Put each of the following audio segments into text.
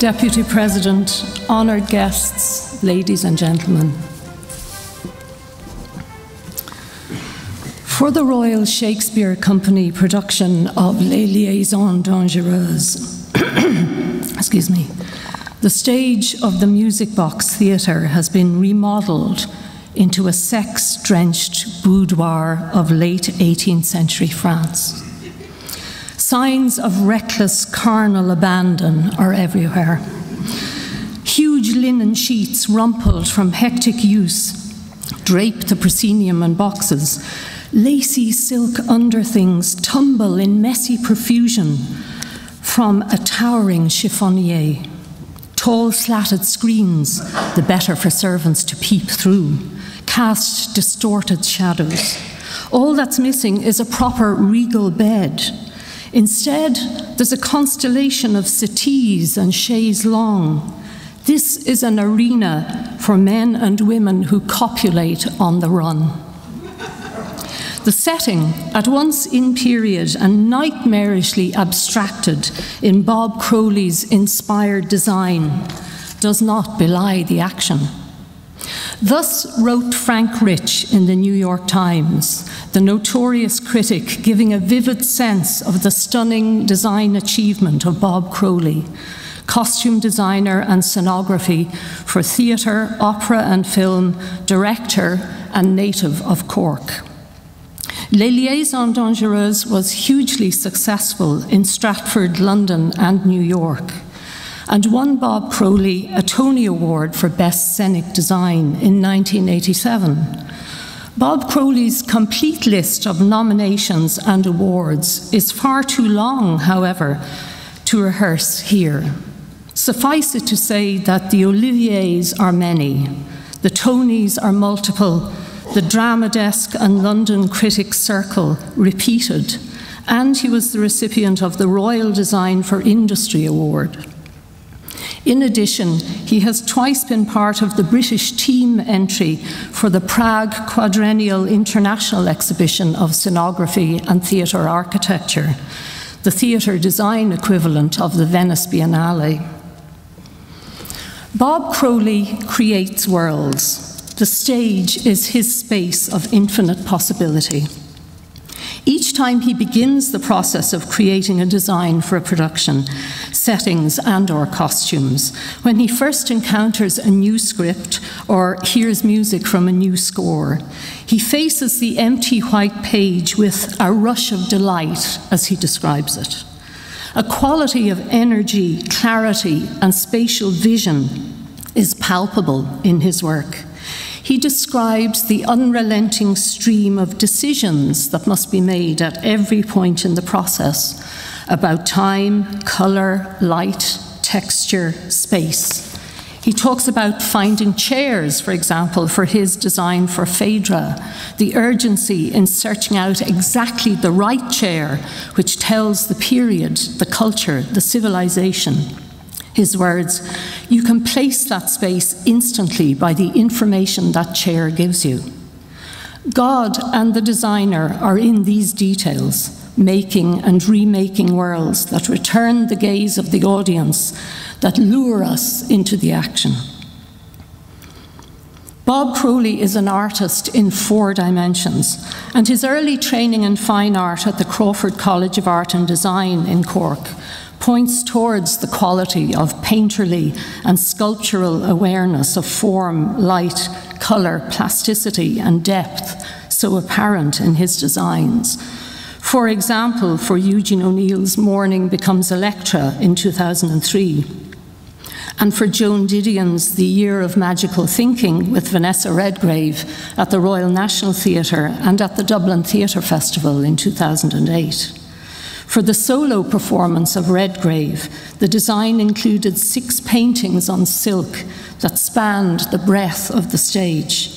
Deputy President, honoured guests, ladies and gentlemen. For the Royal Shakespeare Company production of Les Liaisons Dangereuses, excuse me, the stage of the Music Box Theatre has been remodelled into a sex-drenched boudoir of late 18th century France. Signs of reckless carnal abandon are everywhere. Huge linen sheets rumpled from hectic use drape the proscenium and boxes. Lacy silk underthings tumble in messy profusion from a towering chiffonnier. Tall slatted screens, the better for servants to peep through, cast distorted shadows. All that's missing is a proper regal bed. Instead, there's a constellation of settees and chaises longues. This is an arena for men and women who copulate on the run. The setting, at once in period and nightmarishly abstracted in Bob Crowley's inspired design, does not belie the action. Thus wrote Frank Rich in the New York Times, the notorious critic giving a vivid sense of the stunning design achievement of Bob Crowley, costume designer and scenography for theatre, opera and film, director and native of Cork. Les Liaisons Dangereuses was hugely successful in Stratford, London and New York, and won Bob Crowley a Tony Award for Best Scenic Design in 1987. Bob Crowley's complete list of nominations and awards is far too long, however, to rehearse here. Suffice it to say that the Oliviers are many, the Tonys are multiple, the Drama Desk and London Critics Circle repeated, and he was the recipient of the Royal Design for Industry Award. In addition, he has twice been part of the British team entry for the Prague Quadrennial International Exhibition of Scenography and Theatre Architecture, the theatre design equivalent of the Venice Biennale. Bob Crowley creates worlds. The stage is his space of infinite possibility. Each time he begins the process of creating a design for a production, settings and/or costumes, when he first encounters a new script or hears music from a new score, he faces the empty white page with a rush of delight, as he describes it. A quality of energy, clarity, and spatial vision is palpable in his work. He describes the unrelenting stream of decisions that must be made at every point in the process about time, colour, light, texture, space. He talks about finding chairs, for example, for his design for Phaedra, the urgency in searching out exactly the right chair which tells the period, the culture, the civilization. His words, "You can place that space instantly by the information that chair gives you." God and the designer are in these details, making and remaking worlds that return the gaze of the audience, that lure us into the action. Bob Crowley is an artist in 4 dimensions, and his early training in fine art at the Crawford College of Art and Design in Cork points towards the quality of painterly and sculptural awareness of form, light, colour, plasticity and depth so apparent in his designs. For example, for Eugene O'Neill's Morning Becomes Electra in 2003, and for Joan Didion's The Year of Magical Thinking with Vanessa Redgrave at the Royal National Theatre and at the Dublin Theatre Festival in 2008. For the solo performance of Redgrave, the design included 6 paintings on silk that spanned the breadth of the stage,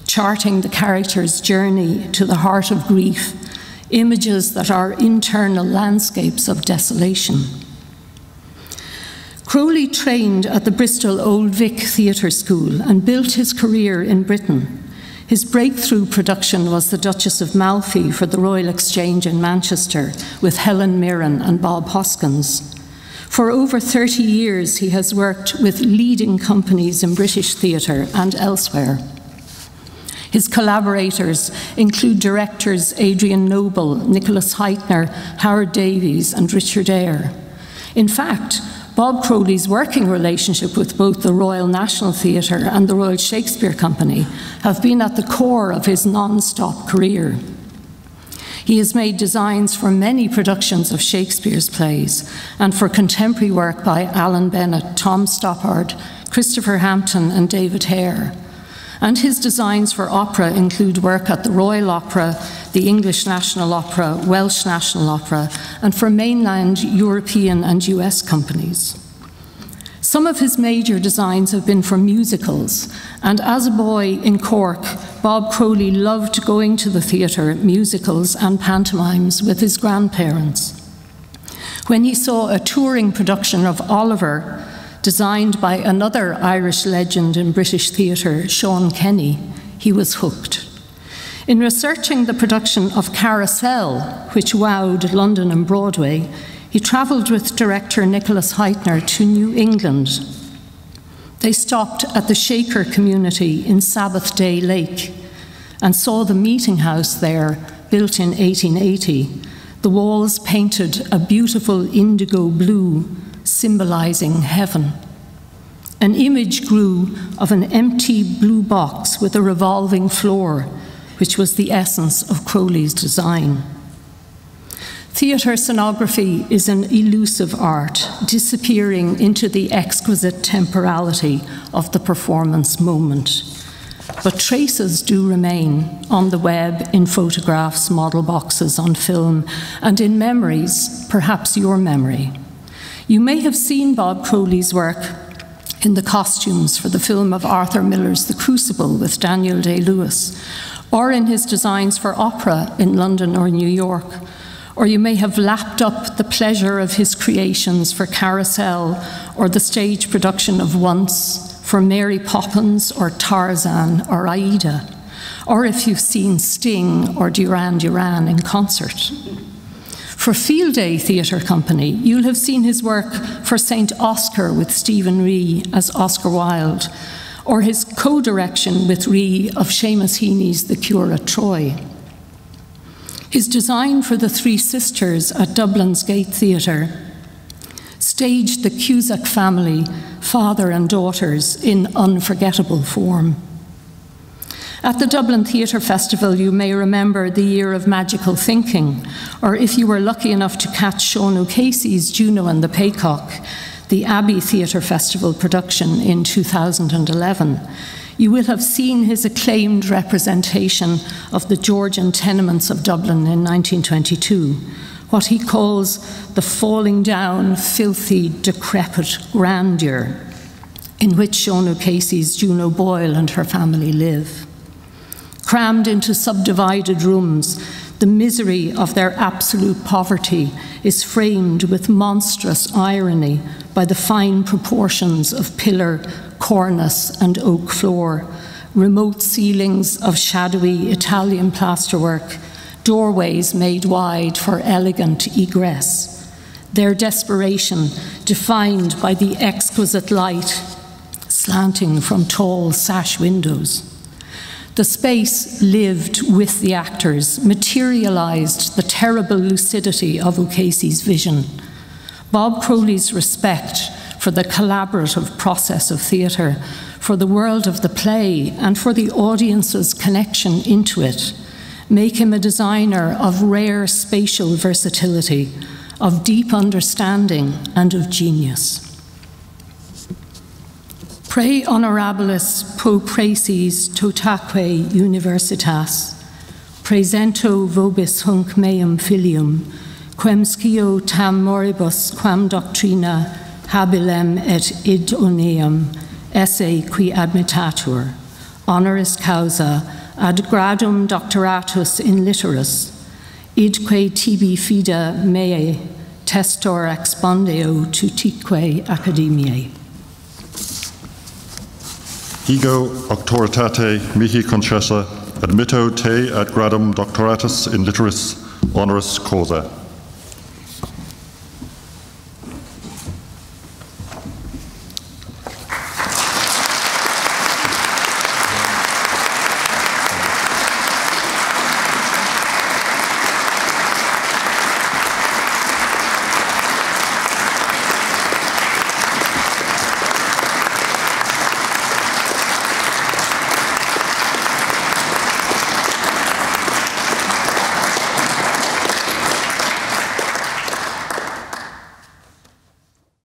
charting the character's journey to the heart of grief, images that are internal landscapes of desolation. Crowley trained at the Bristol Old Vic Theatre School and built his career in Britain. His breakthrough production was The Duchess of Malfi for the Royal Exchange in Manchester with Helen Mirren and Bob Hoskins. For over 30 years, he has worked with leading companies in British theatre and elsewhere. His collaborators include directors Adrian Noble, Nicholas Heitner, Howard Davies, and Richard Eyre. In fact, Bob Crowley's working relationship with both the Royal National Theatre and the Royal Shakespeare Company have been at the core of his non-stop career. He has made designs for many productions of Shakespeare's plays and for contemporary work by Alan Bennett, Tom Stoppard, Christopher Hampton, and David Hare. And his designs for opera include work at the Royal Opera, the English National Opera, Welsh National Opera, and for mainland European and US companies. Some of his major designs have been for musicals, and as a boy in Cork, Bob Crowley loved going to the theatre, musicals, and pantomimes with his grandparents. When he saw a touring production of Oliver, designed by another Irish legend in British theatre, Sean Kenny, he was hooked. In researching the production of Carousel, which wowed London and Broadway, he travelled with director Nicholas Heitner to New England. They stopped at the Shaker community in Sabbath Day Lake and saw the meeting house there, built in 1880, the walls painted a beautiful indigo blue, symbolizing heaven. An image grew of an empty blue box with a revolving floor, which was the essence of Crowley's design. Theatre scenography is an elusive art, disappearing into the exquisite temporality of the performance moment. But traces do remain on the web, in photographs, model boxes, on film, and in memories, perhaps your memory. You may have seen Bob Crowley's work in the costumes for the film of Arthur Miller's The Crucible with Daniel Day-Lewis, or in his designs for opera in London or New York. Or you may have lapped up the pleasure of his creations for Carousel or the stage production of Once, for Mary Poppins or Tarzan or Aida, or if you've seen Sting or Duran Duran in concert. For Field Day Theatre Company, you'll have seen his work for St. Oscar with Stephen Ree as Oscar Wilde, or his co-direction with Ree of Seamus Heaney's The Cure at Troy. His design for the Three Sisters at Dublin's Gate Theatre staged the Cusack family, father and daughters, in unforgettable form. At the Dublin Theatre Festival, you may remember The Year of Magical Thinking, or if you were lucky enough to catch Sean O'Casey's Juno and the Paycock, the Abbey Theatre Festival production in 2011, you will have seen his acclaimed representation of the Georgian tenements of Dublin in 1922, what he calls the falling down, filthy, decrepit grandeur, in which Sean O'Casey's Juno Boyle and her family live. Crammed into subdivided rooms, the misery of their absolute poverty is framed with monstrous irony by the fine proportions of pillar, cornice, and oak floor, remote ceilings of shadowy Italian plasterwork, doorways made wide for elegant egress. Their desperation defined by the exquisite light slanting from tall sash windows. The space lived with the actors, materialized the terrible lucidity of O'Casey's vision. Bob Crowley's respect for the collaborative process of theatre, for the world of the play, and for the audience's connection into it, make him a designer of rare spatial versatility, of deep understanding, and of genius. Prae honorabilis pro praeses totaque universitas, presento vobis hunc meum filium, quem scio tam moribus quam doctrina habilem et idoneum esse qui admitatur, honoris causa ad gradum doctoratus in litteris, idque tibi fida mea testor expondeo tutique academiae. Ego auctoritate mihi concessa admitto te ad gradum doctoratus in litteris honoris causa.